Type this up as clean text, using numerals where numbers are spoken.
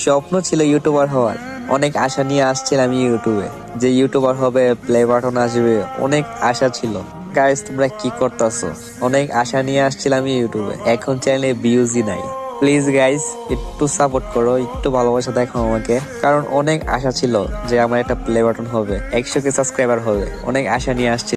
স্বপ্ন ছিল ইউটিউবার হওয়ার। অনেক আশা নিয়ে আসছিলাম ইউটিউবে, যে ইউটিউবার হবে, প্লে বাটন আসবে, অনেক আশা ছিল। গাইস, তোমরা কি করতেছো? অনেক আশা নিয়ে আসছিলাম ইউটিউবে, এখন চ্যানেলে ভিউজই নাই। প্লিজ গাইস, একটু সাপোর্ট করো, একটু ভালোবাসা দেখো আমাকে, কারণ অনেক আশা ছিল যে আমার একটা প্লে বাটন হবে, 100K সাবস্ক্রাইবার হবে, অনেক আশা নিয়ে আসছি।